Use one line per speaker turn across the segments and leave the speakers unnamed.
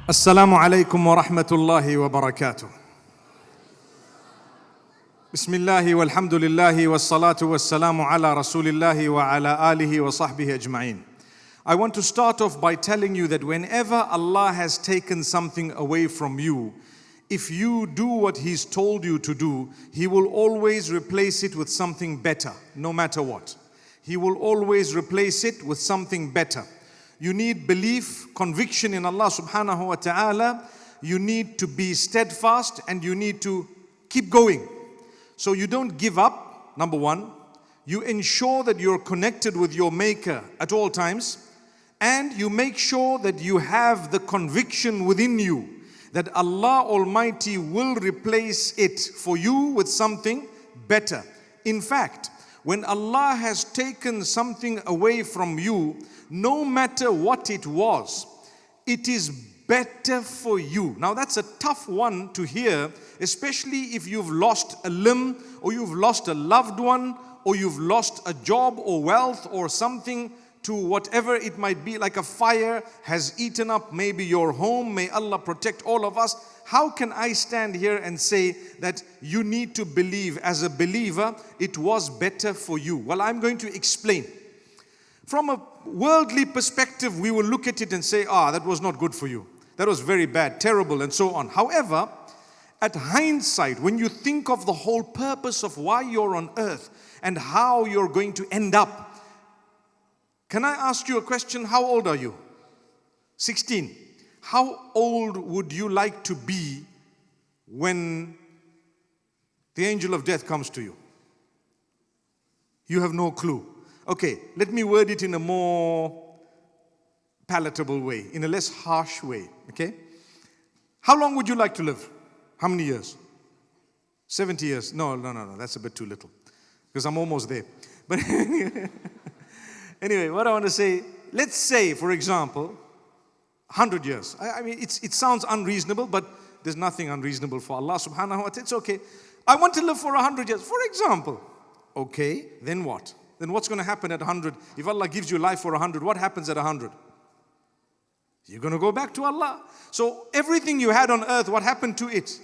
Assalamu alaikum wa rahmatullahi wa barakatuh. Bismillahi walhamdulillahi wassalatu wassalamu ala rasulillahi wa ala alihi wa sahbihi ajma'in. I want to start off by telling you that whenever Allah has taken something away from you, if you do what He's told you to do, He will always replace it with something better, no matter what. He will always replace it with something better. You need belief, conviction in Allah subhanahu wa ta'ala. You need to be steadfast and you need to keep going. So you don't give up, number one. You ensure that you're connected with your Maker at all times. And you make sure that you have the conviction within you that Allah Almighty will replace it for you with something better. In fact, when Allah has taken something away from you, no matter what it was, it is better for you. Now that's a tough one to hear, especially if you've lost a limb, or you've lost a loved one, or you've lost a job or wealth or something to whatever it might be, like a fire has eaten up maybe your home. May Allah protect all of us. How can I stand here and say that you need to believe as a believer it was better for you? Well, I'm going to explain. From a worldly perspective, we will look at it and say, that was not good for you. That was very bad, terrible, and so on. However, at hindsight, when you think of the whole purpose of why you're on earth and how you're going to end up, can I ask you a question? How old are you? 16. How old would you like to be when the angel of death comes to you? You have no clue. Okay, let me word it in a more palatable way, in a less harsh way, okay? How long would you like to live? How many years? 70 years? No, that's a bit too little, because I'm almost there. But anyway, what I want to say, let's say, for example, 100 years. I mean, it sounds unreasonable, but there's nothing unreasonable for Allah subhanahu wa ta'ala. It's okay. I want to live for 100 years, for example. Okay, then what? Then what's going to happen at 100? If Allah gives you life for 100, what happens at 100? You're going to go back to Allah. So everything you had on earth, what happened to it?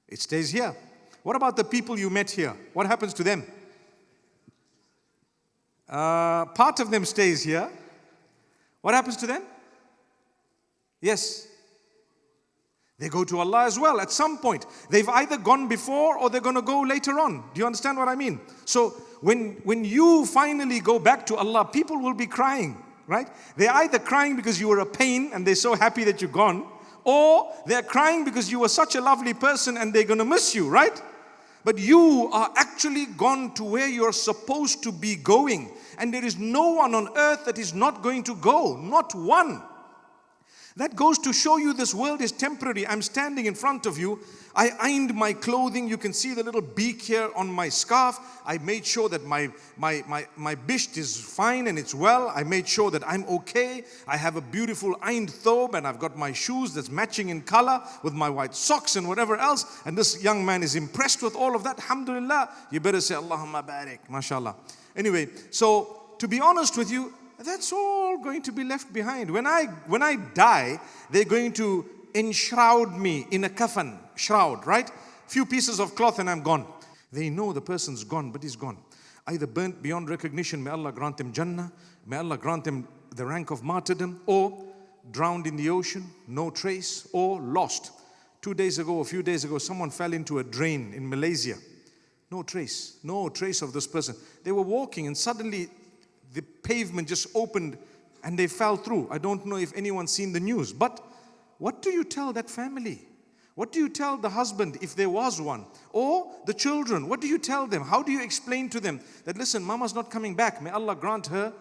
It stays here. What about the people you met here? What happens to them? Part of them stays here. What happens to them? Yes. They go to Allah as well at some point. They've either gone before or they're going to go later on. Do you understand what I mean? So when you finally go back to Allah, people will be crying, right? They're either crying because you were a pain and they're so happy that you're gone, or they're crying because you were such a lovely person and they're going to miss you, right? But you are actually gone to where you're supposed to be going. And there is no one on earth that is not going to go. Not one. That goes to show you this world is temporary. I'm standing in front of you. I ironed my clothing. You can see the little beak here on my scarf. I made sure that my bisht is fine and it's well. I made sure that I'm okay. I have a beautiful ironed thobe and I've got my shoes that's matching in color with my white socks and whatever else. And this young man is impressed with all of that. Alhamdulillah. You better say Allahumma barik. MashaAllah. Anyway, so to be honest with you, that's all going to be left behind. When I die, they're going to enshroud me in a kafan, shroud, right? Few pieces of cloth and I'm gone. They know the person's gone, but he's gone. Either burnt beyond recognition, may Allah grant him Jannah, may Allah grant him the rank of martyrdom, or drowned in the ocean, no trace, or lost. A few days ago, someone fell into a drain in Malaysia. No trace of this person. They were walking and suddenly the pavement just opened and they fell through. I don't know if anyone's seen the news, but what do you tell that family? What do you tell the husband if there was one? Or the children, what do you tell them? How do you explain to them that, listen, mama's not coming back. May Allah grant her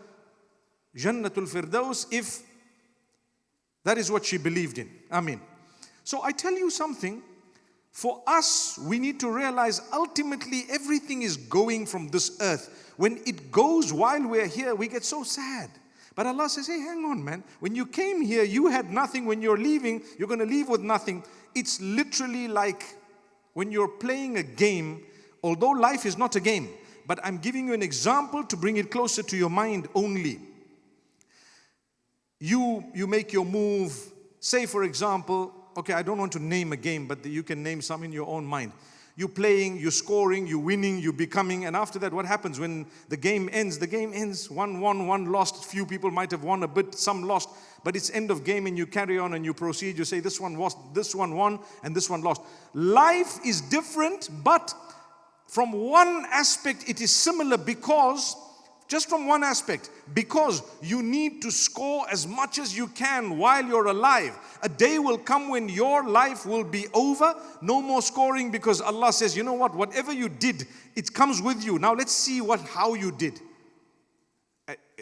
Jannatul Firdaus if that is what she believed in. Ameen. So I tell you something. For us, we need to realize ultimately everything is going from this earth. When it goes while we're here, we get so sad. But Allah says, hey, hang on, man. When you came here, you had nothing. When you're leaving, you're going to leave with nothing. It's literally like when you're playing a game, although life is not a game, but I'm giving you an example to bring it closer to your mind only. You make your move. Say, for example, okay, I don't want to name a game, but you can name some in your own mind. You're playing, you're scoring, you're winning, you're becoming, and after that, what happens when the game ends? The game ends, one won, one lost. Few people might have won a bit, some lost, but it's end of game and you carry on and you proceed. You say, this one lost, this one won, and this one lost. Life is different, but from one aspect, it is similar because, just from one aspect, because you need to score as much as you can while you're alive. A day will come when your life will be over, no more scoring, because Allah says, you know what, whatever you did, it comes with you. Now let's see how you did.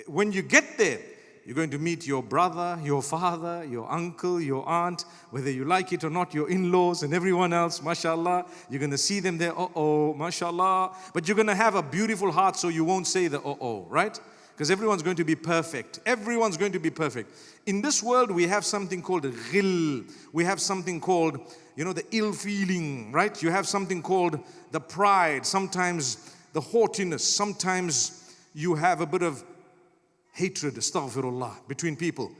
When you get there, you're going to meet your brother, your father, your uncle, your aunt, whether you like it or not, your in-laws and everyone else, mashallah. You're going to see them there, mashallah. But you're going to have a beautiful heart, so you won't say the right? Because everyone's going to be perfect. Everyone's going to be perfect. In this world, we have something called ghil. We have something called, the ill feeling, right? You have something called the pride. Sometimes the haughtiness. Sometimes you have a bit of hatred, astaghfirullah, between people.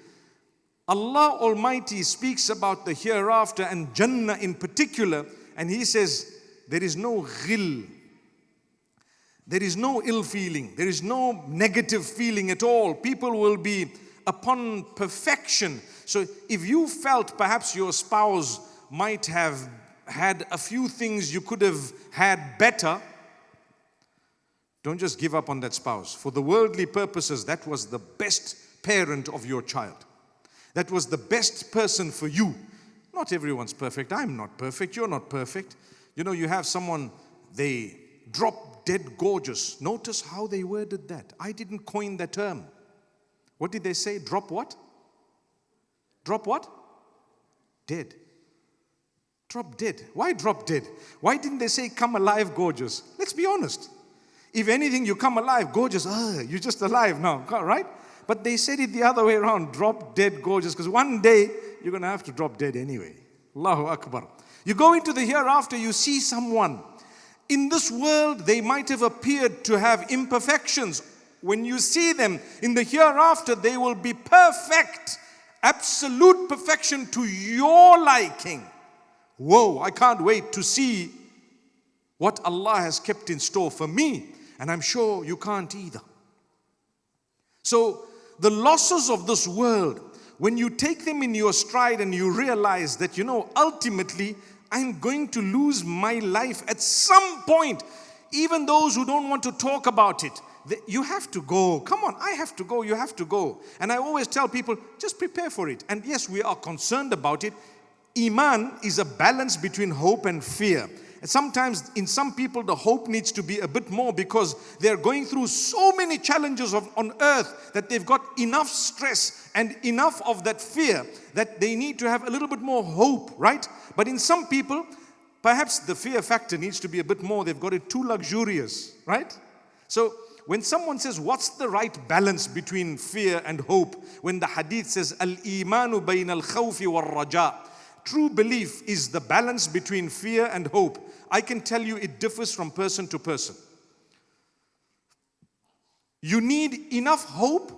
Allah Almighty speaks about the hereafter and Jannah in particular, and He says there is no ghil. There is no ill feeling. There is no negative feeling at all. People will be upon perfection. So if you felt perhaps your spouse might have had a few things you could have had better, don't just give up on that spouse. For the worldly purposes, that was the best parent of your child. That was the best person for you. Not everyone's perfect. I'm not perfect. You're not perfect. You have someone, they drop dead gorgeous. Notice how they worded that. I didn't coin that term. What did they say? Drop what? Drop what? Dead. Drop dead. Why drop dead? Why didn't they say come alive gorgeous? Let's be honest. If anything, you come alive, gorgeous, you're just alive now, right? But they said it the other way around, drop dead gorgeous, because one day you're going to have to drop dead anyway. Allahu Akbar. You go into the hereafter, you see someone. In this world, they might have appeared to have imperfections. When you see them in the hereafter, they will be perfect, absolute perfection to your liking. Whoa, I can't wait to see what Allah has kept in store for me. And I'm sure you can't either. So the losses of this world, when you take them in your stride and you realize that, ultimately, I'm going to lose my life at some point. Even those who don't want to talk about it, you have to go. Come on, I have to go, you have to go. And I always tell people, just prepare for it. And yes, we are concerned about it. Iman is a balance between hope and fear. And sometimes in some people the hope needs to be a bit more because they're going through so many challenges on earth that they've got enough stress and enough of that fear that they need to have a little bit more hope, right? But in some people, perhaps the fear factor needs to be a bit more. They've got it too luxurious, right? So when someone says, what's the right balance between fear and hope? When the hadith says, al-imanu bayna al-khawfi wal-raja. True belief is the balance between fear and hope. I can tell you it differs from person to person. You need enough hope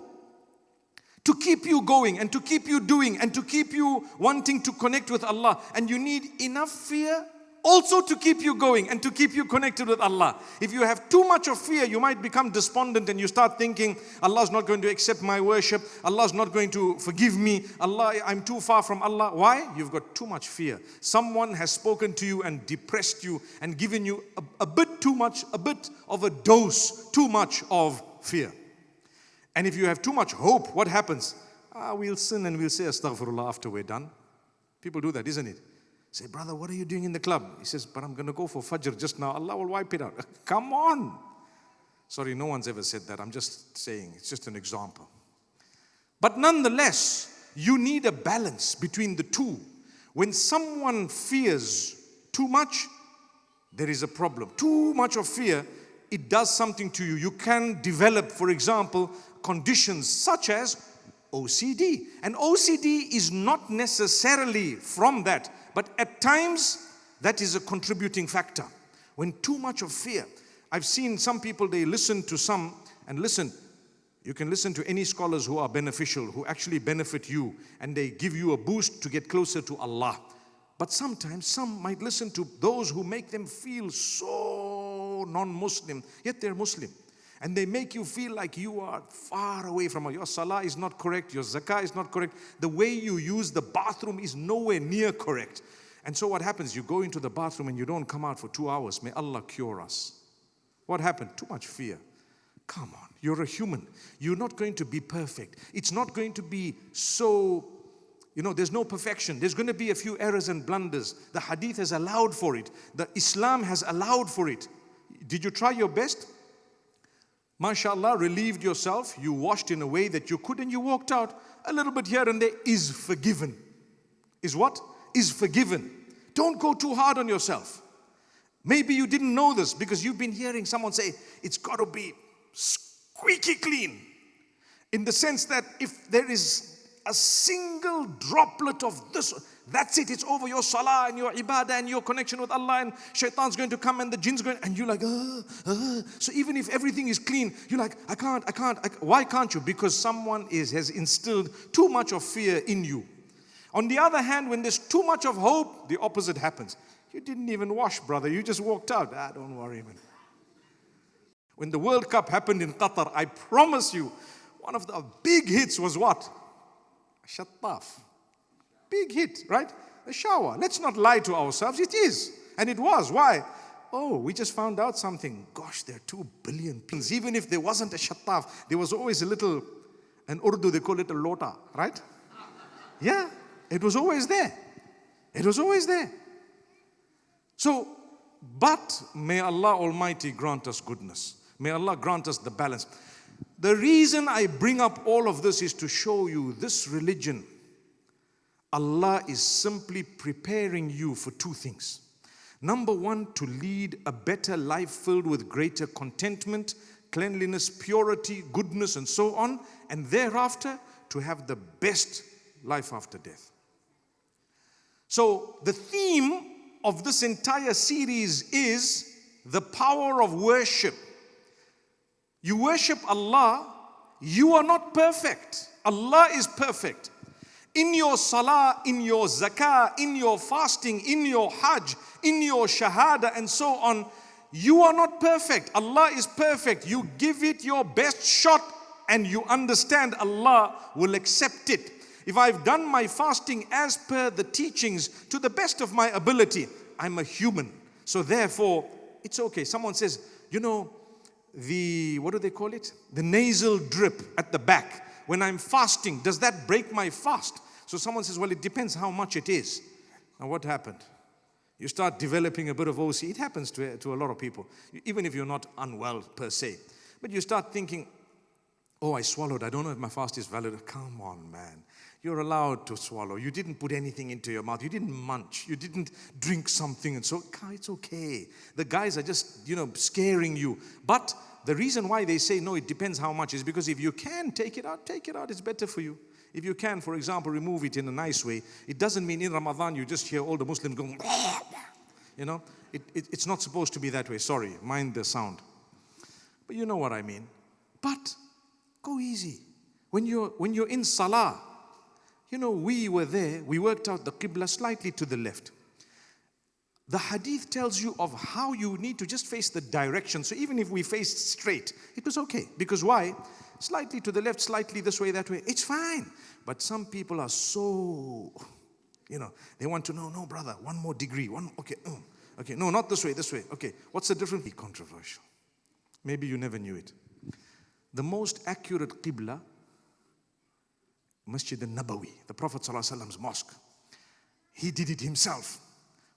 to keep you going and to keep you doing and to keep you wanting to connect with Allah. And you need enough fear also to keep you going and to keep you connected with Allah. If you have too much of fear, you might become despondent and you start thinking, Allah's not going to accept my worship. Allah's not going to forgive me. Allah, I'm too far from Allah. Why? You've got too much fear. Someone has spoken to you and depressed you and given you a bit too much, a bit of a dose, too much of fear. And if you have too much hope, what happens? We'll sin and we'll say astaghfirullah after we're done. People do that, isn't it? Say, brother, what are you doing in the club? He says, but I'm going to go for Fajr just now. Allah will wipe it out. Come on. Sorry, no one's ever said that. I'm just saying, it's just an example. But nonetheless, you need a balance between the two. When someone fears too much, there is a problem. Too much of fear, it does something to you. You can develop, for example, conditions such as OCD. And OCD is not necessarily from that. But at times, that is a contributing factor. When too much of fear. I've seen some people, they listen to some, and listen, You can listen to any scholars who are beneficial, who actually benefit you, and they give you a boost to get closer to Allah. But sometimes some might listen to those who make them feel so non-Muslim, yet they're Muslim. And they make you feel like you are far away from Allah. Your salah is not correct, your zakah is not correct. The way you use the bathroom is nowhere near correct. And so what happens? You go into the bathroom and you don't come out for 2 hours. May Allah cure us. What happened? Too much fear. Come on, you're a human. You're not going to be perfect. It's not going to be so, there's no perfection. There's going to be a few errors and blunders. The hadith has allowed for it. The Islam has allowed for it. Did you try your best? MashaAllah, relieved yourself. You washed in a way that you could and you walked out. A little bit here and there is forgiven. Is what? Is forgiven. Don't go too hard on yourself. Maybe you didn't know this because you've been hearing someone say, it's got to be squeaky clean. In the sense that if there is a single droplet of this, that's it, it's over your salah and your ibadah and your connection with Allah, and shaitan's going to come and the jinn's going, and you're like, So even if everything is clean, you're like, I can't. Why can't you? Because someone has instilled too much of fear in you. On the other hand, when there's too much of hope, the opposite happens. You didn't even wash, brother. You just walked out. Don't worry, man. When the World Cup happened in Qatar, I promise you, one of the big hits was what? Shattaf. Big hit, right? A shower. Let's not lie to ourselves. It is. And it was. Why? Oh, we just found out something. Gosh, there are 2 billion people. Even if there wasn't a shattaf, there was always a little, in Urdu they call it a lota, right? Yeah, it was always there. It was always there. So, but may Allah Almighty grant us goodness. May Allah grant us the balance. The reason I bring up all of this is to show you this religion. Allah is simply preparing you for 2 things. Number 1, to lead a better life filled with greater contentment, cleanliness, purity, goodness, and so on. And thereafter, to have the best life after death. So, the theme of this entire series is the power of worship. You worship Allah, you are not perfect. Allah is perfect. In your salah, in your zakah, in your fasting, in your hajj, in your shahada and so on, you are not perfect. Allah is perfect. You give it your best shot and you understand Allah will accept it. If I've done my fasting as per the teachings to the best of my ability, I'm a human. So therefore, it's okay. Someone says, what do they call it? The nasal drip at the back. When I'm fasting, does that break my fast? So someone says, well, it depends how much it is. Now what happened? You start developing a bit of OC. It happens to a lot of people, even if you're not unwell per se. But you start thinking, oh, I swallowed. I don't know if my fast is valid. Come on, man. You're allowed to swallow. You didn't put anything into your mouth. You didn't munch. You didn't drink something. And so it's okay. The guys are just, scaring you. But the reason why they say, no, it depends how much is because if you can take it out. It's better for you. If you can, for example, remove it in a nice way, it doesn't mean in Ramadan you just hear all the Muslims going, it's not supposed to be that way. Sorry, mind the sound. But you know what I mean. But go easy. When you're in salah, we were there, we worked out the qibla slightly to the left. The hadith tells you of how you need to just face the direction. So even if we faced straight, it was okay. Because why? Slightly to the left, slightly this way, that way. It's fine. But some people are so, they want to know, no, brother, 1 more degree. Okay, no, not this way, this way. Okay, what's the difference? Be controversial. Maybe you never knew it. The most accurate qibla, Masjid al-Nabawi, the Prophet ﷺ's mosque. He did it himself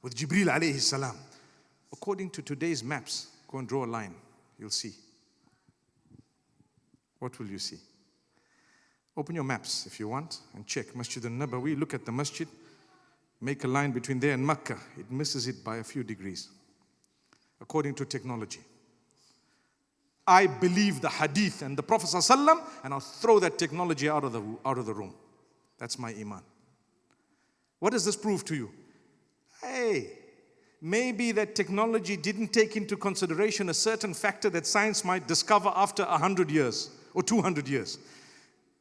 with Jibreel alayhi salam. According to today's maps, go and draw a line. You'll see. What will you see? Open your maps if you want and check Masjid al-Nabawi. Look at the masjid. Make a line between there and Makkah. It misses it by a few degrees. According to technology. I believe the hadith and the Prophet ﷺ, and I'll throw that technology out of the room. That's my iman. What does this prove to you? Hey, maybe that technology didn't take into consideration a certain factor that science might discover after 100 years. or 200 years.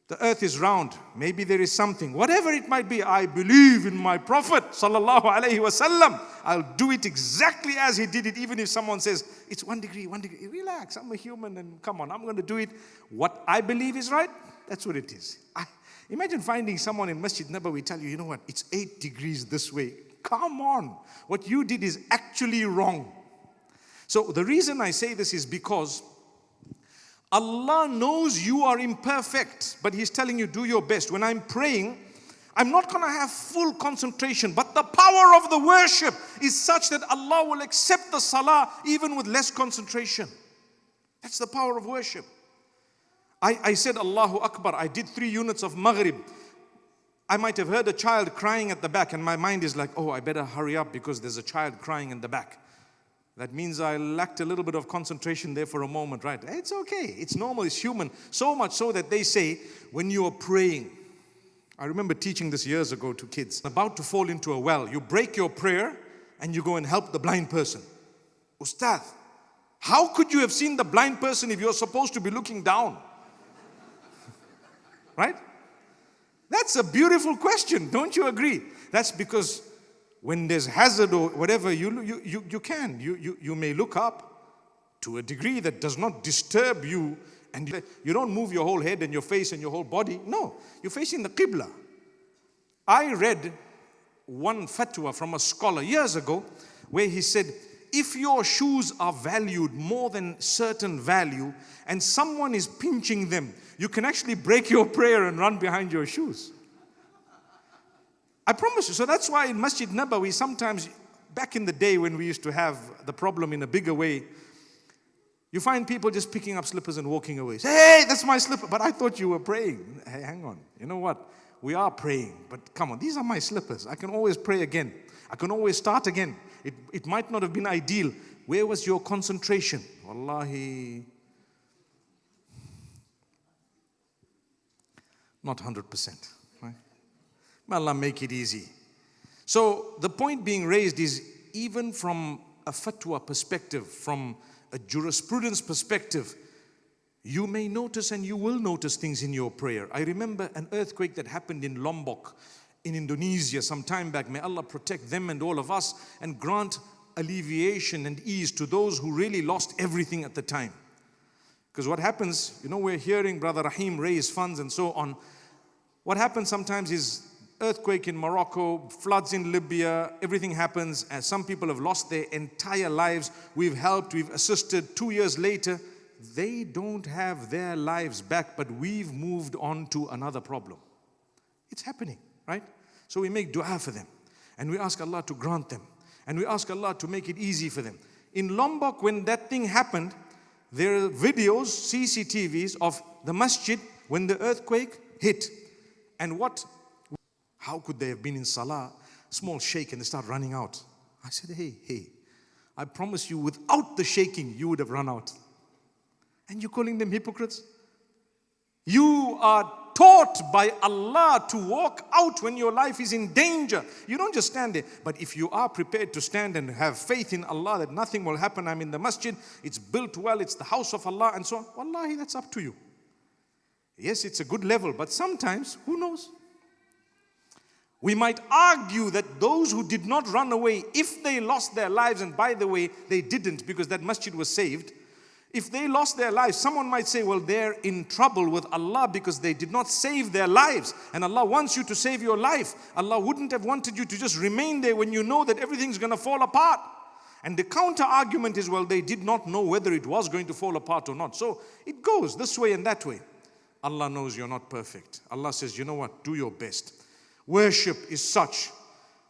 The earth is round. Maybe there is something. Whatever it might be, I believe in my Prophet sallallahu alaihi wasallam. I'll do it exactly as he did it, even if someone says, it's 1 degree, 1 degree. Relax, I'm a human and come on, I'm going to do it. What I believe is right, that's what it is. Imagine finding someone in Masjid Nabawi tell you, you know what, it's 8 degrees this way. Come on. What you did is actually wrong. So the reason I say this is because Allah knows you are imperfect, but He's telling you, do your best. When I'm praying, I'm not going to have full concentration, but the power of the worship is such that Allah will accept the salah even with less concentration. That's the power of worship. I said Allahu Akbar. I did 3 units of Maghrib. I might have heard a child crying at the back, and my mind is like, oh, I better hurry up because there's a child crying in the back. That means I lacked a little bit of concentration there for a moment, right? It's okay. It's normal. It's human. So much so that they say when you are praying, I remember teaching this years ago to kids, about to fall into a well, you break your prayer and you go and help the blind person. Ustad, how could you have seen the blind person if you're supposed to be looking down? Right? That's a beautiful question. Don't you agree? That's because when there's hazard or whatever, you may look up to a degree that does not disturb you, and you don't move your whole head and your face and your whole body. No, you're facing the Qibla. I read one fatwa from a scholar years ago where he said, if your shoes are valued more than certain value and someone is pinching them, you can actually break your prayer and run behind your shoes. I promise you. So that's why in Masjid Nabawi, sometimes back in the day when we used to have the problem in a bigger way, you find people just picking up slippers and walking away. Say, hey, that's my slipper. But I thought you were praying. Hey, hang on. You know what? We are praying. But come on, these are my slippers. I can always pray again. I can always start again. It might not have been ideal. Where was your concentration? Wallahi, not 100%. May Allah make it easy. So the point being raised is, even from a fatwa perspective, from a jurisprudence perspective, you may notice and you will notice things in your prayer. I remember an earthquake that happened in Lombok in Indonesia some time back. May Allah protect them and all of us and grant alleviation and ease to those who really lost everything at the time. Because what happens, we're hearing Brother Rahim raise funds and so on. What happens sometimes is earthquake in Morocco, floods in Libya, everything happens, and some people have lost their entire lives. We've helped, we've assisted. 2 years later, they don't have their lives back, but we've moved on to another problem. It's happening, right? So we make dua for them, and we ask Allah to grant them, and we ask Allah to make it easy for them. In Lombok, when that thing happened, there are videos, CCTVs of the masjid when the earthquake hit. And how could they have been in salah, small shake, and they start running out? I said, hey, I promise you, without the shaking, you would have run out. And you're calling them hypocrites? You are taught by Allah to walk out when your life is in danger. You don't just stand there. But if you are prepared to stand and have faith in Allah that nothing will happen, I'm in the masjid, it's built well, it's the house of Allah, and so on, wallahi, that's up to you. Yes, it's a good level, but sometimes, who knows? We might argue that those who did not run away, if they lost their lives, and by the way, they didn't because that masjid was saved. If they lost their lives, someone might say, well, they're in trouble with Allah because they did not save their lives. And Allah wants you to save your life. Allah wouldn't have wanted you to just remain there when you know that everything's going to fall apart. And the counter argument is, well, they did not know whether it was going to fall apart or not. So it goes this way and that way. Allah knows you're not perfect. Allah says, you know what? Do your best. Worship is such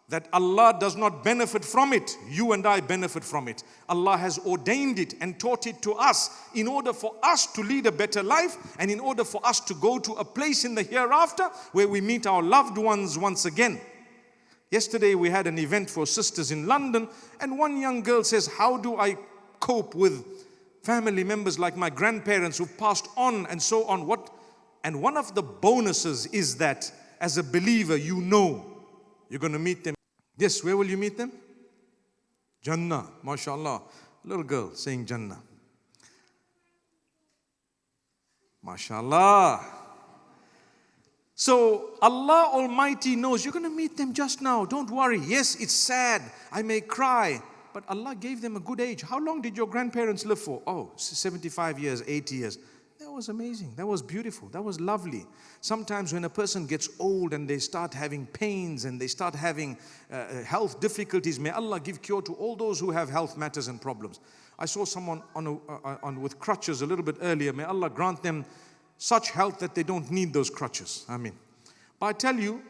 that Allah does not benefit from it. You and I benefit from it. Allah has ordained it and taught it to us in order for us to lead a better life and in order for us to go to a place in the hereafter where we meet our loved ones once again. Yesterday we had an event for sisters in London, and one young girl says, how do I cope with family members like my grandparents who've passed on and so on? And one of the bonuses is that as a believer, you know you're going to meet them. Yes, where will you meet them? Jannah, mashallah. Little girl saying Jannah. MashaAllah. So Allah Almighty knows you're going to meet them just now. Don't worry. Yes, it's sad. I may cry. But Allah gave them a good age. How long did your grandparents live for? Oh, 75 years, 80 years. That was amazing. That was beautiful. That was lovely. Sometimes when a person gets old and they start having pains and they start having health difficulties, may Allah give cure to all those who have health matters and problems. I saw someone with crutches a little bit earlier. May Allah grant them such health that they don't need those crutches. Ameen. But I tell you,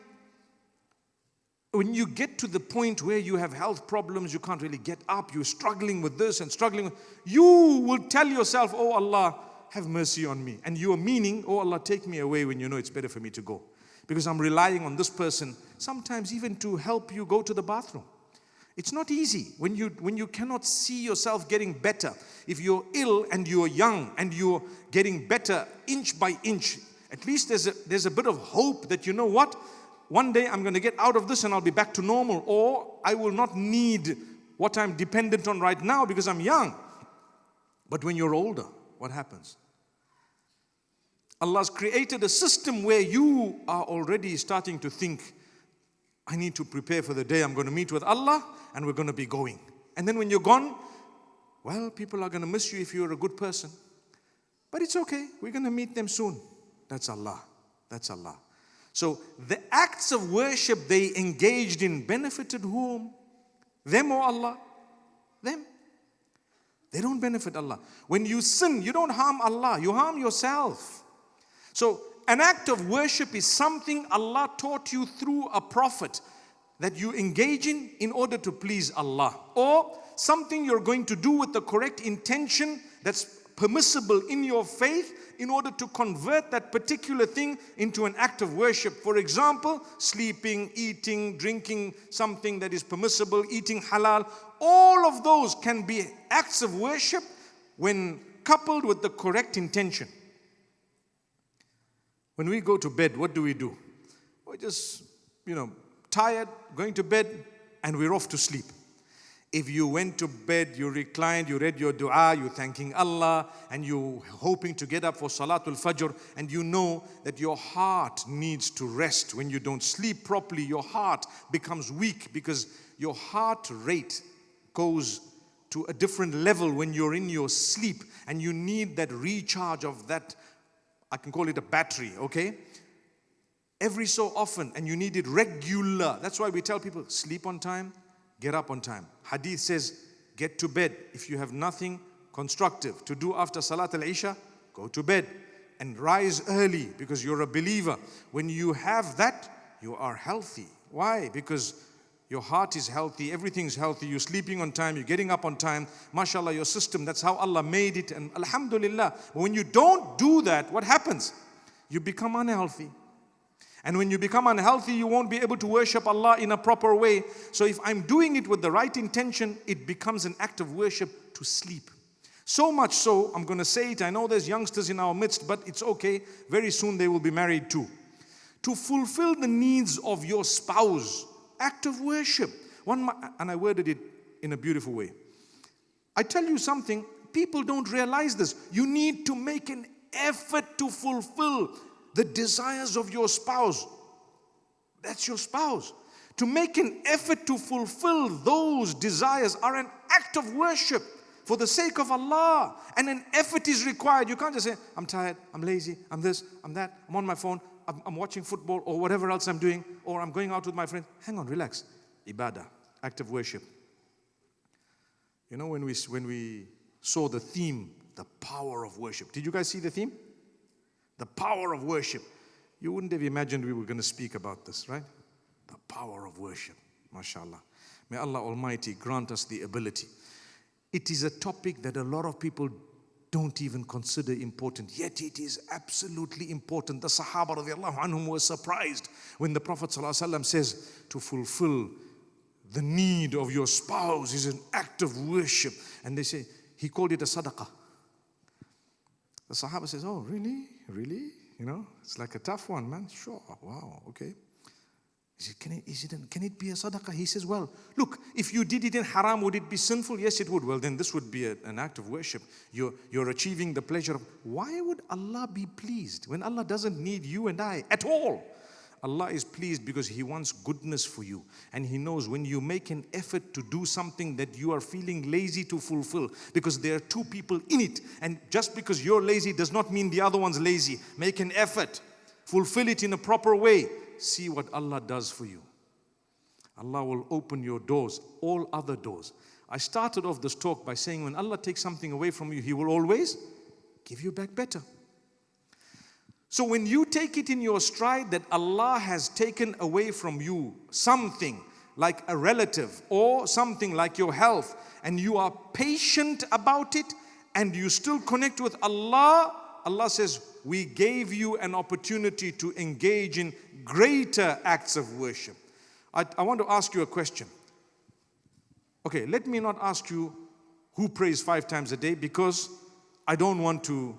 when you get to the point where you have health problems, you can't really get up, you're struggling with this and struggling, you will tell yourself, oh Allah, have mercy on me. And you are meaning, oh Allah, take me away when you know it's better for me to go. Because I'm relying on this person, sometimes even to help you go to the bathroom. It's not easy when you cannot see yourself getting better. If you're ill and you're young and you're getting better inch by inch, at least there's a bit of hope that, you know what, one day I'm going to get out of this and I'll be back to normal, or I will not need what I'm dependent on right now because I'm young. But when you're older, what happens? Allah's created a system where you are already starting to think, I need to prepare for the day I'm going to meet with Allah and we're going to be going. And then when you're gone, well, people are going to miss you if you're a good person. But it's okay. We're going to meet them soon. That's Allah. That's Allah. So the acts of worship they engaged in benefited whom? Them or Allah? Them. They don't benefit Allah. When you sin, you don't harm Allah. You harm yourself. So an act of worship is something Allah taught you through a prophet that you engage in order to please Allah, or something you're going to do with the correct intention that's permissible in your faith in order to convert that particular thing into an act of worship. For example, sleeping, eating, drinking something that is permissible, eating halal. All of those can be acts of worship when coupled with the correct intention. When we go to bed, what do? We're just, tired, going to bed, and we're off to sleep. If you went to bed, you reclined, you read your dua, you're thanking Allah, and you're hoping to get up for Salatul Fajr, and you know that your heart needs to rest. When you don't sleep properly, your heart becomes weak because your heart rate goes to a different level when you're in your sleep, and you need that recharge of that, I can call it a battery, okay? Every so often, and you need it regular. That's why we tell people, sleep on time, get up on time. Hadith says, get to bed. If you have nothing constructive to do after Salat al-Isha, go to bed and rise early because you're a believer. When you have that, you are healthy. Why? Because your heart is healthy, everything's healthy, you're sleeping on time, you're getting up on time. MashaAllah, your system, that's how Allah made it, and alhamdulillah. But when you don't do that, what happens? You become unhealthy. And when you become unhealthy, you won't be able to worship Allah in a proper way. So if I'm doing it with the right intention, it becomes an act of worship to sleep. So much so, I'm going to say it, I know there's youngsters in our midst, but it's okay. Very soon they will be married too. To fulfill the needs of your spouse, act of worship. And I worded it in a beautiful way. I tell you something, people don't realize this. You need to make an effort to fulfill the desires of your spouse. That's your spouse. To make an effort to fulfill those desires are an act of worship for the sake of Allah. And an effort is required. You can't just say, I'm tired, I'm lazy, I'm this, I'm that, I'm on my phone, I'm watching football or whatever else I'm doing, or I'm going out with my friends. Hang on, relax. Ibadah, act of worship. You know, when we saw the theme, the power of worship. Did you guys see the theme? The power of worship. You wouldn't have imagined we were going to speak about this, right? The power of worship. MashaAllah. May Allah Almighty grant us the ability. It is a topic that a lot of people don't even consider important, yet it is absolutely important. The Sahaba radiallahu anhum were surprised when the Prophet ﷺ says to fulfill the need of your spouse is an act of worship. And they say, he called it a sadaqah. The Sahaba says, oh, really? Really? You know, it's like a tough one, man. Sure. Wow. Okay. Can it be a sadaqah? He says, well, look, if you did it in haram, would it be sinful? Yes, it would. Well, then this would be an act of worship. You're achieving the pleasure of... Why would Allah be pleased when Allah doesn't need you and I at all? Allah is pleased because He wants goodness for you. And He knows when you make an effort to do something that you are feeling lazy to fulfill, because there are two people in it. And just because you're lazy does not mean the other one's lazy. Make an effort. Fulfill it in a proper way. See what Allah does for you. Allah will open your doors, all other doors. I started off this talk by saying when Allah takes something away from you, He will always give you back better. So when you take it in your stride that Allah has taken away from you something like a relative or something like your health, and you are patient about it and you still connect with Allah, Allah says, we gave you an opportunity to engage in greater acts of worship. I want to ask you a question. Okay, let me not ask you who prays 5 times a day, because I don't want to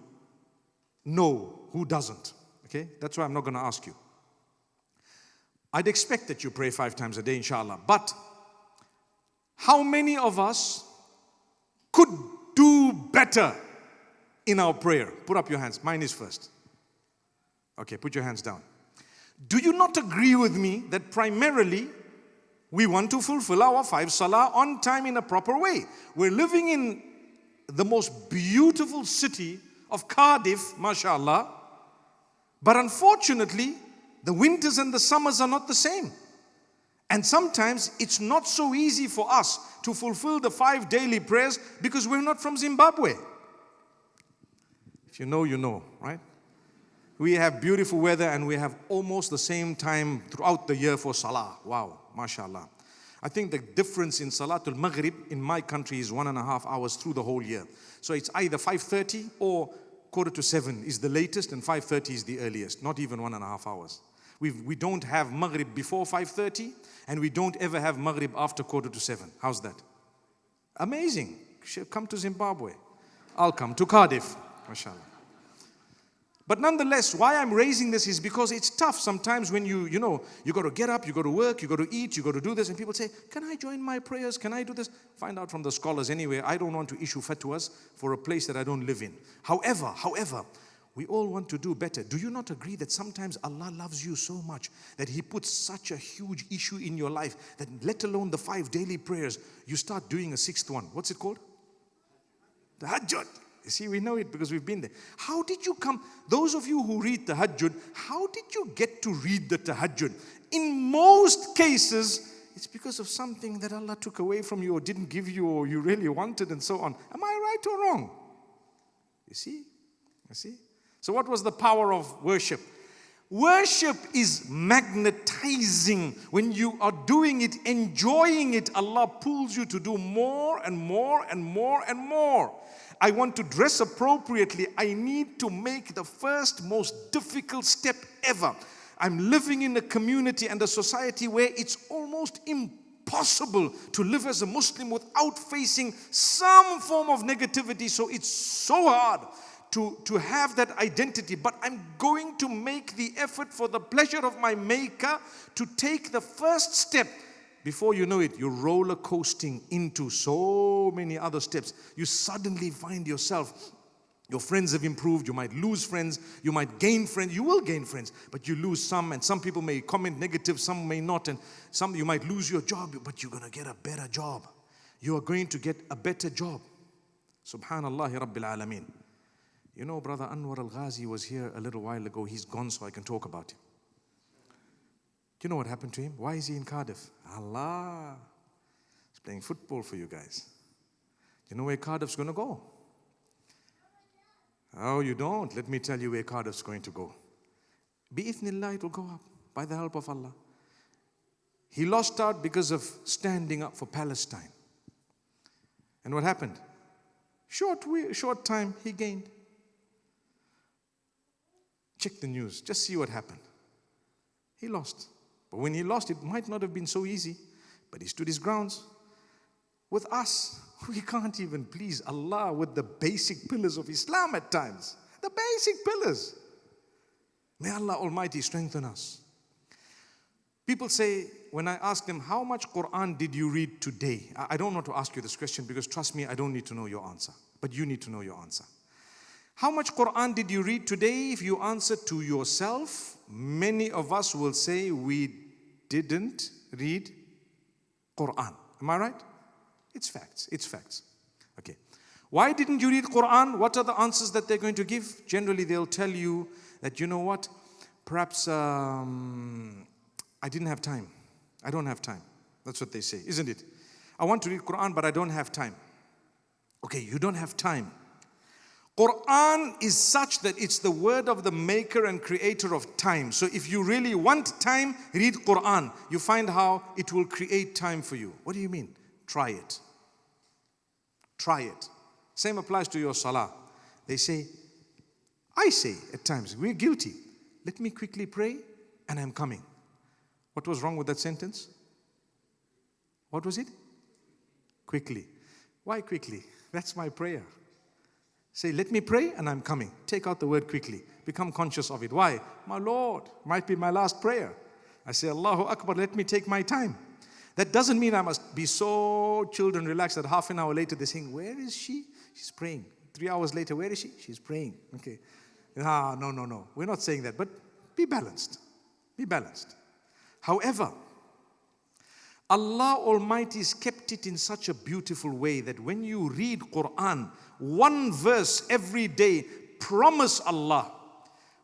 know who doesn't. Okay, that's why I'm not going to ask you. I'd expect that you pray 5 times a day, inshallah. But how many of us could do better in our prayer? Put up your hands. Mine is first. Okay, put your hands down. Do you not agree with me that primarily we want to fulfill our 5 salah on time in a proper way? We're living in the most beautiful city of Cardiff, mashallah. But unfortunately, the winters and the summers are not the same. And sometimes it's not so easy for us to fulfill the 5 daily prayers because we're not from Zimbabwe. If you know, you know, right? We have beautiful weather and we have almost the same time throughout the year for salah. Wow, mashallah. I think the difference in Salatul Maghrib in my country is 1.5 hours through the whole year. So it's either 5:30 or 6:45 is the latest and 5:30 is the earliest, not even 1.5 hours. We don't have Maghrib before 5:30 and we don't ever have Maghrib after 6:45. How's that? Amazing. Come to Zimbabwe. I'll come to Cardiff, mashallah. But nonetheless, why I'm raising this is because it's tough sometimes when you got to get up, you got to work, you got to eat, you got to do this, and people say, can I join my prayers? Can I do this? Find out from the scholars anyway. I don't want to issue fatwas for a place that I don't live in. However, we all want to do better. Do you not agree that sometimes Allah loves you so much that He puts such a huge issue in your life that let alone the 5 daily prayers, you start doing a 6th one. What's it called? The Tahajjud. You see, we know it because we've been there. How did you come? Those of you who read Tahajjud, how did you get to read the Tahajjud? In most cases, it's because of something that Allah took away from you or didn't give you or you really wanted and so on. Am I right or wrong? You see? So what was the power of worship? Worship is magnetizing. When you are doing it, enjoying it, Allah pulls you to do more and more and more and more. I want to dress appropriately. I need to make the first most difficult step ever. I'm living in a community and a society where it's almost impossible to live as a Muslim without facing some form of negativity. So it's so hard to have that identity. But I'm going to make the effort for the pleasure of my Maker to take the first step. Before you know it, you're roller coasting into so many other steps. You suddenly find yourself, your friends have improved, you might lose friends, you might gain friends, you will gain friends, but you lose some, and some people may comment negative, some may not, and some you might lose your job, but you're going to get a better job. You are going to get a better job. Subhanallah Rabbil Alameen. You know, Brother Anwar Al-Ghazi was here a little while ago. He's gone so I can talk about him. Do you know what happened to him? Why is he in Cardiff? Allah. He's playing football for you guys. Do you know where Cardiff's going to go? Oh, you don't? Let me tell you where Cardiff's going to go. Bi-ithnillah, it will go up by the help of Allah. He lost out because of standing up for Palestine. And what happened? Short time, he gained. Check the news. Just see what happened. He lost. But when he lost, it might not have been so easy, but he stood his grounds. With us, we can't even please Allah with the basic pillars of Islam at times. The basic pillars. May Allah Almighty strengthen us. People say, when I ask them, how much Quran did you read today? I don't want to ask you this question because trust me, I don't need to know your answer. But you need to know your answer. How much Quran did you read today? If you answer to yourself, many of us will say we didn't read Quran. Am I right? It's facts. It's facts. Okay. Why didn't you read Quran? What are the answers that they're going to give? Generally, they'll tell you that, you know what? Perhaps I didn't have time. I don't have time. That's what they say, isn't it? I want to read Quran, but I don't have time. Okay, you don't have time. Quran is such that it's the word of the maker and creator of time. So if you really want time, read Quran. You find how it will create time for you. What do you mean? Try it. Try it. Same applies to your salah. They say, I say at times, we're guilty. Let me quickly pray and I'm coming. What was wrong with that sentence? What was it? Quickly. Why quickly? That's my prayer. Say, let me pray and I'm coming. Take out the word quickly. Become conscious of it. Why? My Lord, might be my last prayer. I say, Allahu Akbar, let me take my time. That doesn't mean I must be so chilled and relaxed that half an hour later they're saying, where is she? She's praying. 3 hours later, where is she? She's praying. Okay. No. We're not saying that, but be balanced. Be balanced. However, Allah Almighty has kept it in such a beautiful way that when you read Quran, one verse every day, promise Allah.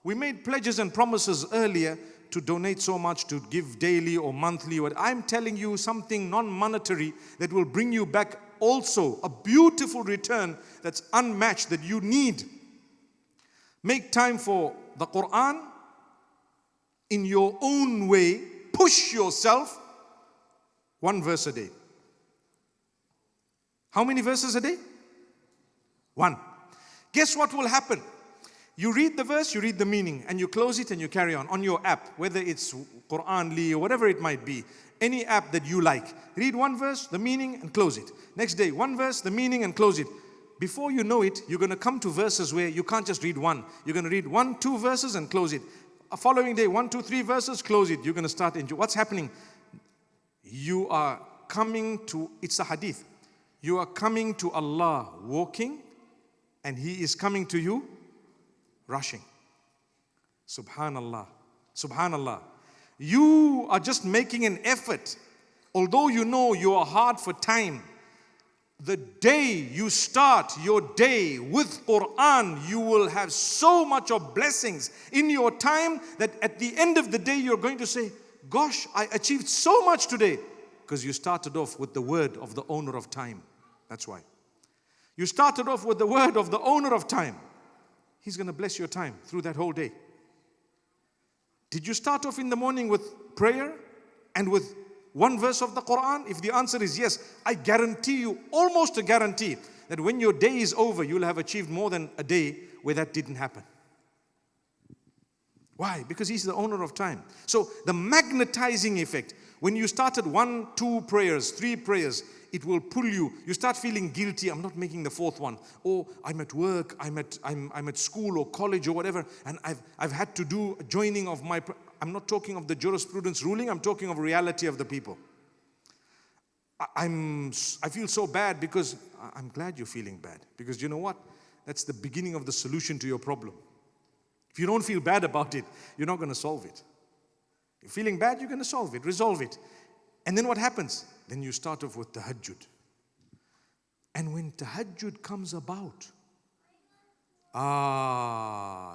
We made pledges and promises earlier to donate so much, to give daily or monthly. I'm telling you something non-monetary that will bring you back also a beautiful return that's unmatched, that you need. Make time for the Quran in your own way. Push yourself. 1 verse a day. How many verses a day? 1. Guess what will happen? You read the verse, you read the meaning, and you close it and you carry on your app, whether it's Quranly or whatever it might be, any app that you like. Read 1 verse, the meaning, and close it. Next day, 1 verse, the meaning, and close it. Before you know it, you're going to come to verses where you can't just read 1. You're going to read 1, 2 verses and close it. A following day, 1, 2, 3 verses, close it. You're going to start enjoying. What's happening? You are coming to, it's a hadith. You are coming to Allah walking, and He is coming to you rushing. Subhanallah. Subhanallah. You are just making an effort. Although you know you are hard for time, the day you start your day with Quran, you will have so much of blessings in your time that at the end of the day you're going to say, gosh, I achieved so much today. Because you started off with the word of the owner of time. That's why. You started off with the word of the owner of time. He's going to bless your time through that whole day. Did you start off in the morning with prayer and with 1 verse of the Quran? If the answer is yes, I guarantee you, almost a guarantee, that when your day is over, you'll have achieved more than a day where that didn't happen. Why? Because He's the owner of time. So the magnetizing effect, when you started 1, 2 prayers, 3 prayers, it will pull you. You start feeling guilty. I'm not making the 4th one. Or I'm at work, I'm at school or college or whatever, and I've had to do a joining of my. I'm not talking of the jurisprudence ruling. I'm talking of reality of the people. I feel so bad because I'm glad you're feeling bad, because you know what? That's the beginning of the solution to your problem. If you don't feel bad about it, you're not going to solve it. You're feeling bad, you're going to solve it, resolve it. And then what happens? Then you start off with tahajjud. And when tahajjud comes about,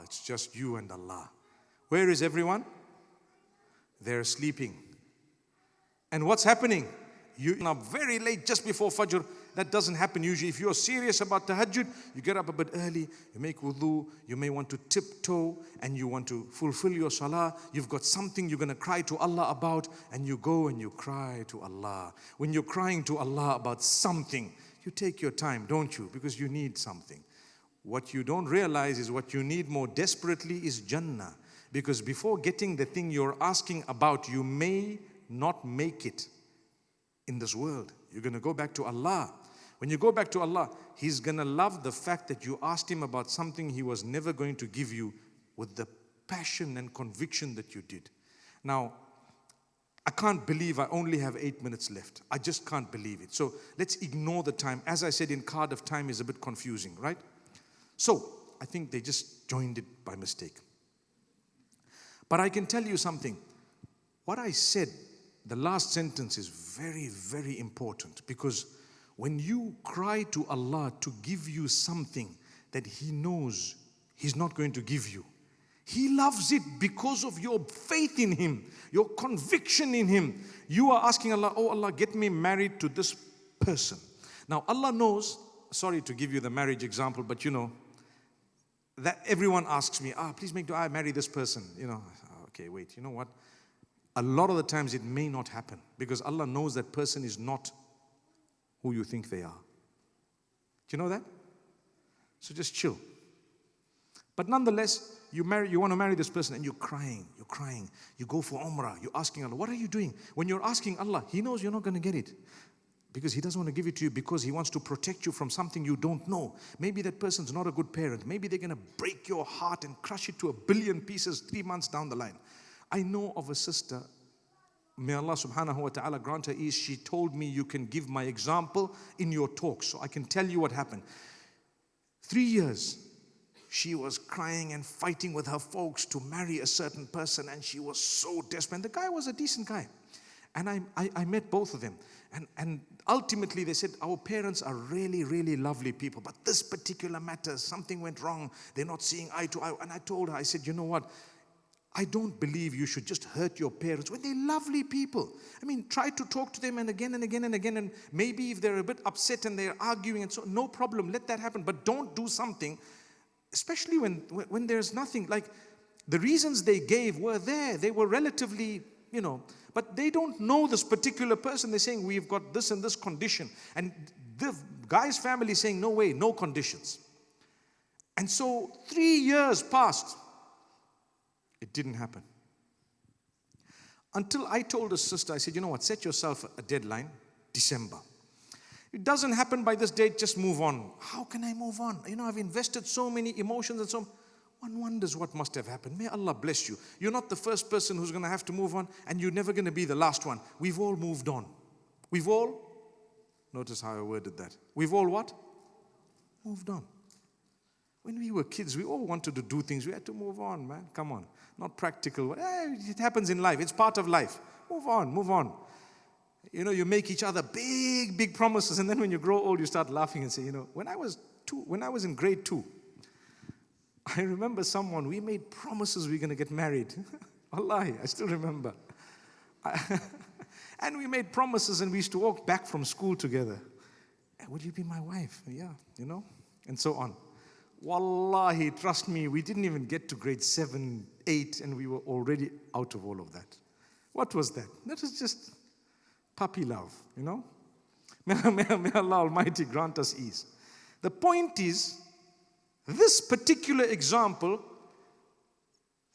it's just you and Allah. Where is everyone? They're sleeping. And what's happening? You're up very late, just before Fajr. That doesn't happen usually. If you're serious about tahajjud, you get up a bit early, you make wudu, you may want to tiptoe, and you want to fulfill your salah. You've got something you're going to cry to Allah about, and you go and you cry to Allah. When you're crying to Allah about something, you take your time, don't you? Because you need something. What you don't realize is what you need more desperately is Jannah. Because before getting the thing you're asking about, you may not make it in this world. You're going to go back to Allah. When you go back to Allah, He's going to love the fact that you asked Him about something He was never going to give you with the passion and conviction that you did. Now, I can't believe I only have 8 minutes left. I just can't believe it. So let's ignore the time. As I said, in Cardiff, time is a bit confusing, right? So I think they just joined it by mistake. But I can tell you something. What I said, the last sentence is very, very important, because when you cry to Allah to give you something that He knows He's not going to give you, He loves it because of your faith in Him, your conviction in Him. You are asking Allah, oh Allah, get me married to this person. Now Allah knows, sorry to give you the marriage example, but you know, that everyone asks me, please make dua, marry this person. You know, okay, wait, you know what? A lot of the times it may not happen, because Allah knows that person is not who you think they are. Do you know that? So just chill. But nonetheless, you want to marry this person and you're crying. You go for Umrah, you're asking Allah, what are you doing? When you're asking Allah, He knows you're not going to get it, because He doesn't want to give it to you, because He wants to protect you from something you don't know. Maybe that person's not a good parent. Maybe they're going to break your heart and crush it to a billion pieces 3 months down the line. I know of a sister, may Allah subhanahu wa ta'ala grant her ease, she told me, you can give my example in your talk, so I can tell you what happened. 3 years, she was crying and fighting with her folks to marry a certain person, and she was so desperate. And the guy was a decent guy. And I met both of them. And ultimately they said, our parents are really, really lovely people, but this particular matter, something went wrong. They're not seeing eye to eye. And I told her, I said, you know what? I don't believe you should just hurt your parents when they're lovely people. I mean, try to talk to them and again and again and again. And maybe if they're a bit upset and they're arguing and so, no problem, let that happen. But don't do something, especially when there's nothing. Like, the reasons they gave were there. They were relatively, you know, but they don't know this particular person. They're saying, we've got this and this condition. And the guy's family is saying, no way, no conditions. And so 3 years passed. It didn't happen. Until I told his sister, I said, you know what, set yourself a deadline, December. It doesn't happen by this date, just move on. How can I move on? You know, I've invested so many emotions and so on. One wonders what must have happened. May Allah bless you. You're not the first person who's going to have to move on, and you're never going to be the last one. We've all moved on. We've all, notice how I worded that. We've all what? Moved on. When we were kids, we all wanted to do things. We had to move on, man. Come on. Not practical. It happens in life. It's part of life. Move on, move on. You know, you make each other big, big promises, and then when you grow old, you start laughing and say, you know, when I was in grade 2, I remember someone, we made promises we were going to get married. Wallahi, I still remember. And we made promises, and we used to walk back from school together. Would you be my wife? Yeah, you know, and so on. Wallahi, trust me, we didn't even get to grade 7, 8, and we were already out of all of that. What was that? That was just puppy love, you know. May Allah Almighty grant us ease. The point is, this particular example,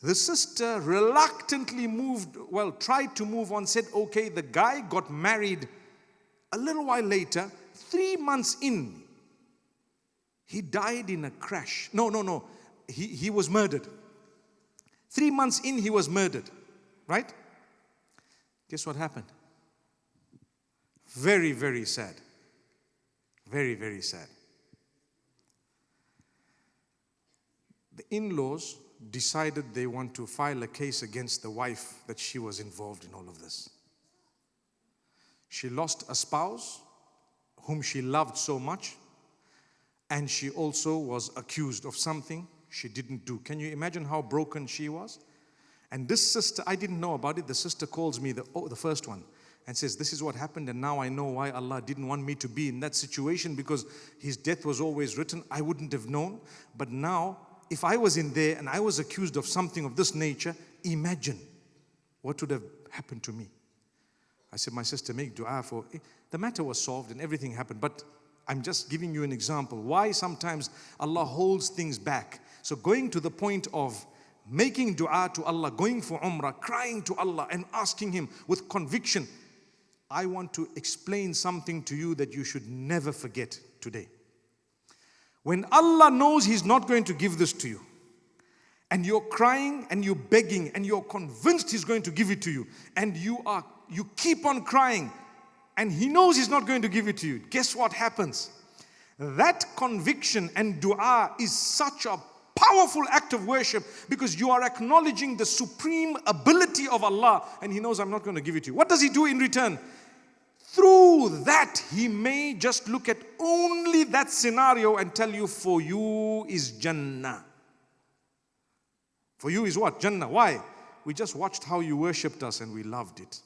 the sister reluctantly tried to move on, said, okay, the guy got married a little while later, 3 months in, he died in a crash. No. He was murdered. 3 months in, he was murdered. Right? Guess what happened? Very, very sad. Very, very sad. The in-laws decided they want to file a case against the wife that she was involved in all of this. She lost a spouse whom she loved so much, and she also was accused of something she didn't do. Can you imagine how broken she was? And this sister, I didn't know about it. The sister calls me, the first one, and says, this is what happened, and now I know why Allah didn't want me to be in that situation, because His death was always written. I wouldn't have known. But now, if I was in there and I was accused of something of this nature, imagine what would have happened to me. I said, my sister, make dua for it. The matter was solved and everything happened, but I'm just giving you an example why sometimes Allah holds things back. So going to the point of making dua to Allah, going for umrah, crying to Allah and asking Him with conviction, I want to explain something to you that you should never forget today. When Allah knows He's not going to give this to you, and you're crying and you're begging and you're convinced He's going to give it to you, and you keep on crying and He knows He's not going to give it to you, guess what happens? That conviction and dua is such a powerful act of worship, because you are acknowledging the supreme ability of Allah, and He knows I'm not going to give it to you. What does He do in return? Through that, He may just look at only that scenario and tell you, for you is Jannah. For you is what? Jannah. Why? We just watched how you worshipped us and we loved it.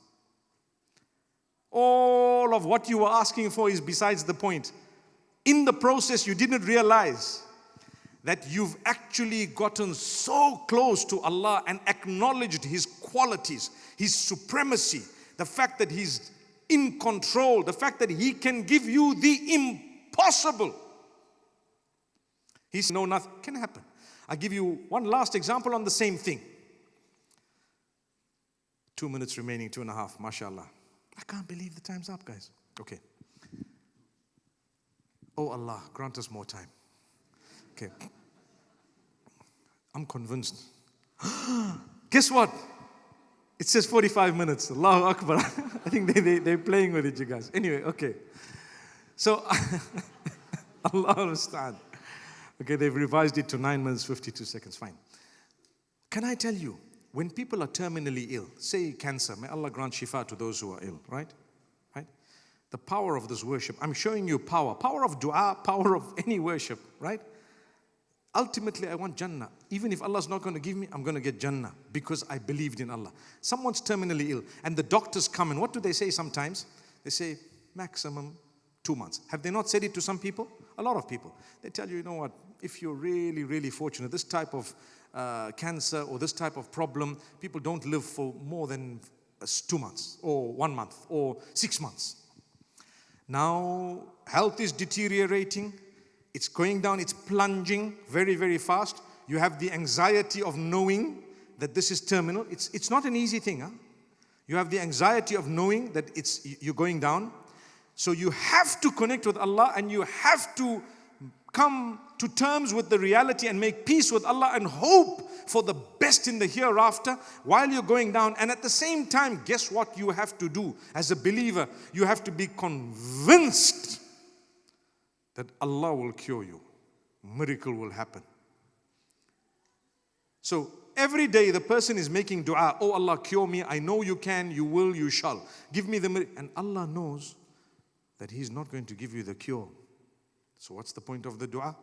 All of what you were asking for is besides the point. In the process, you didn't realize that you've actually gotten so close to Allah and acknowledged His qualities, His supremacy, the fact that He's in control, the fact that He can give you the impossible. He said, no, nothing can happen. I'll give you one last example on the same thing. 2 minutes remaining, 2.5, mashallah. I can't believe the time's up, guys. Okay. Oh Allah, grant us more time. Okay. I'm convinced. Guess what? It says 45 minutes. Allahu Akbar. I think they're playing with it, you guys. Anyway, okay. So, Allah understand. Okay, they've revised it to 9 minutes, 52 seconds. Fine. Can I tell you, when people are terminally ill, say cancer, may Allah grant shifa to those who are ill, right? Right? The power of this worship, I'm showing you power of dua, power of any worship, right? Ultimately, I want Jannah. Even if Allah's not going to give me, I'm going to get Jannah because I believed in Allah. Someone's terminally ill and the doctors come and what do they say sometimes? They say maximum 2 months. Have they not said it to some people? A lot of people. They tell you, you know what, if you're really, really fortunate, this type of cancer or this type of problem, people don't live for more than 2 months or 1 month or 6 months. Now, health is deteriorating. It's going down, it's plunging very, very fast. You have the anxiety of knowing that this is terminal. It's not an easy thing. Huh? You have the anxiety of knowing that you're going down. So you have to connect with Allah and you have to come to terms with the reality and make peace with Allah and hope for the best in the hereafter while you're going down. And at the same time, guess what you have to do as a believer? You have to be convinced that Allah will cure you. Miracle will happen. So every day the person is making dua, oh Allah, cure me. I know you can, you will, you shall. Give me the miracle. And Allah knows that He's not going to give you the cure. So what's the point of the dua?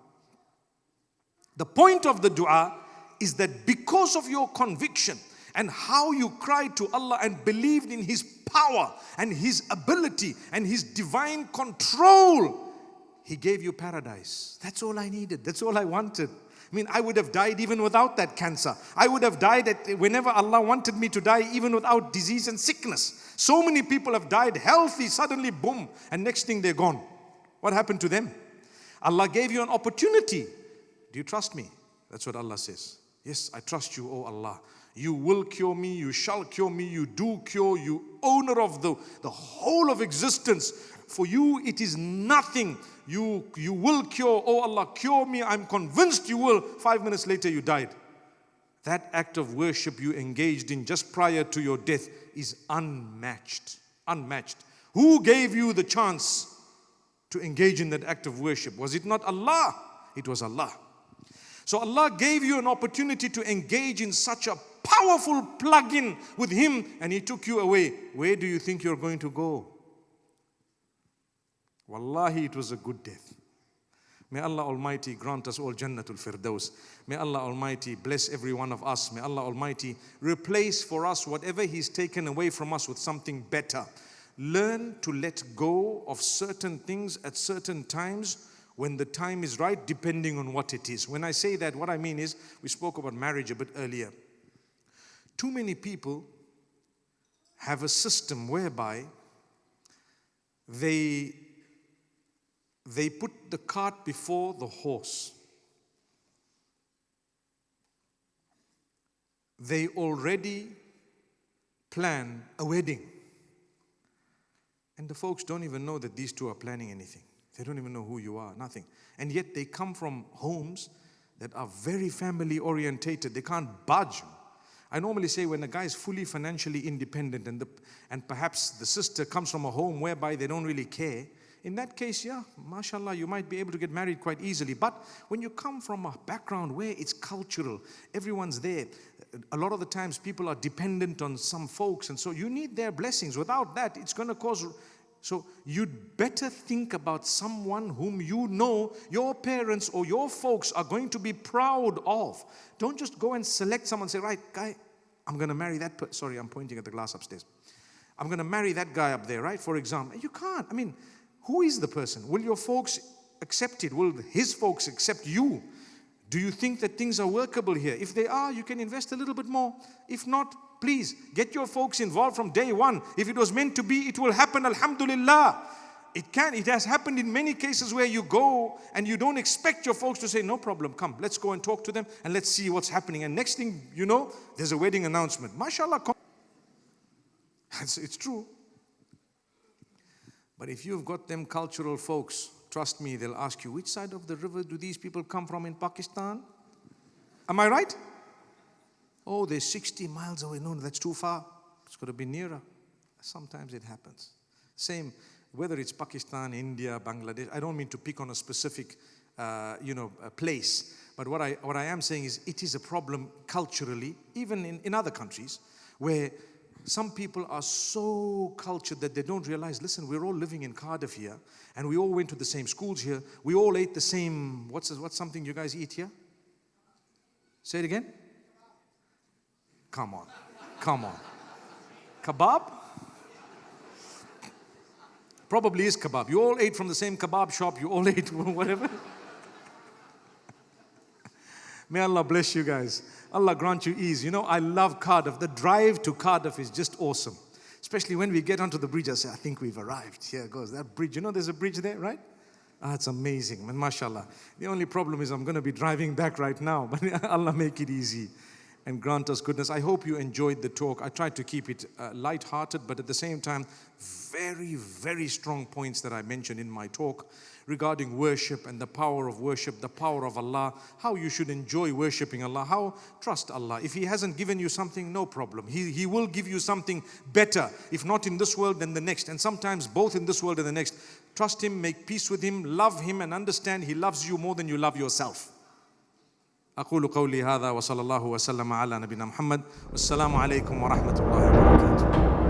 The point of the dua is that because of your conviction and how you cried to Allah and believed in His power and His ability and His divine control, He gave you paradise. That's all I needed. That's all I wanted. I mean, I would have died even without that cancer. I would have died whenever Allah wanted me to die, even without disease and sickness. So many people have died healthy, suddenly boom, and next thing they're gone. What happened to them? Allah gave you an opportunity. Do you trust me? That's what Allah says. Yes, I trust you, oh Allah. You will cure me, you shall cure me, you do cure, you owner of the whole of existence. For you, it is nothing. You will cure. Oh Allah, cure me. I'm convinced you will. 5 minutes later, you died. That act of worship you engaged in just prior to your death is unmatched. Unmatched. Who gave you the chance to engage in that act of worship? Was it not Allah? It was Allah. So Allah gave you an opportunity to engage in such a powerful plug-in with Him, and He took you away. Where do you think you're going to go? Wallahi, it was a good death. May Allah Almighty grant us all Jannatul Firdaus. May Allah Almighty bless every one of us. May Allah Almighty replace for us whatever He's taken away from us with something better. Learn to let go of certain things at certain times when the time is right, depending on what it is. When I say that, what I mean is, we spoke about marriage a bit earlier. Too many people have a system whereby they put the cart before the horse. They already plan a wedding. And the folks don't even know that these two are planning anything. They don't even know who you are, nothing. And yet they come from homes that are very family orientated. They can't budge. I normally say when a guy is fully financially independent and perhaps the sister comes from a home whereby they don't really care, in that case, yeah, mashallah, you might be able to get married quite easily. But when you come from a background where it's cultural, everyone's there, a lot of the times people are dependent on some folks, and so you need their blessings. Without that, it's going to cause... So you'd better think about someone whom you know your parents or your folks are going to be proud of. Don't just go and select someone and say, right, guy, I'm going to marry that person. Sorry, I'm pointing at the glass upstairs. I'm going to marry that guy up there, right? For example. You can't. I mean, who is the person? Will your folks accept it? Will his folks accept you? Do you think that things are workable here? If they are, you can invest a little bit more. If not, please get your folks involved from day one. If it was meant to be, it will happen, alhamdulillah. It has happened in many cases where you go and you don't expect your folks to say, no problem, come, let's go and talk to them and let's see what's happening. And next thing you know, there's a wedding announcement. MashaAllah. It's true. But if you've got them cultural folks, trust me, they'll ask you, which side of the river do these people come from in Pakistan? Am I right? Oh, they're 60 miles away. No, that's too far. It's got to be nearer. Sometimes it happens. Same, whether it's Pakistan, India, Bangladesh. I don't mean to pick on a specific, a place. But what I am saying is it is a problem culturally, even in other countries, where some people are so cultured that they don't realize, listen, we're all living in Cardiff here, and we all went to the same schools here. We all ate the same, what's something you guys eat here? Say it again. Come on. Kebab? Probably is kebab. You all ate from the same kebab shop. You all ate whatever. May Allah bless you guys. Allah grant you ease. You know, I love Cardiff. The drive to Cardiff is just awesome. Especially when we get onto the bridge, I say, I think we've arrived. Here goes that bridge. You know there's a bridge there, right? It's amazing, man, mashallah. The only problem is I'm going to be driving back right now. But Allah make it easy and grant us goodness. I hope you enjoyed the talk. I tried to keep it light-hearted, but at the same time, very, very strong points that I mentioned in my talk regarding worship and the power of worship, the power of Allah, how you should enjoy worshiping Allah, how trust Allah. If He hasn't given you something, no problem. He will give you something better, if not in this world, then the next. And sometimes both in this world and the next. Trust Him, make peace with Him, love Him, and understand He loves you more than you love yourself. أقول قولي هذا وصلى الله وسلم على نبينا محمد والسلام عليكم ورحمة الله وبركاته.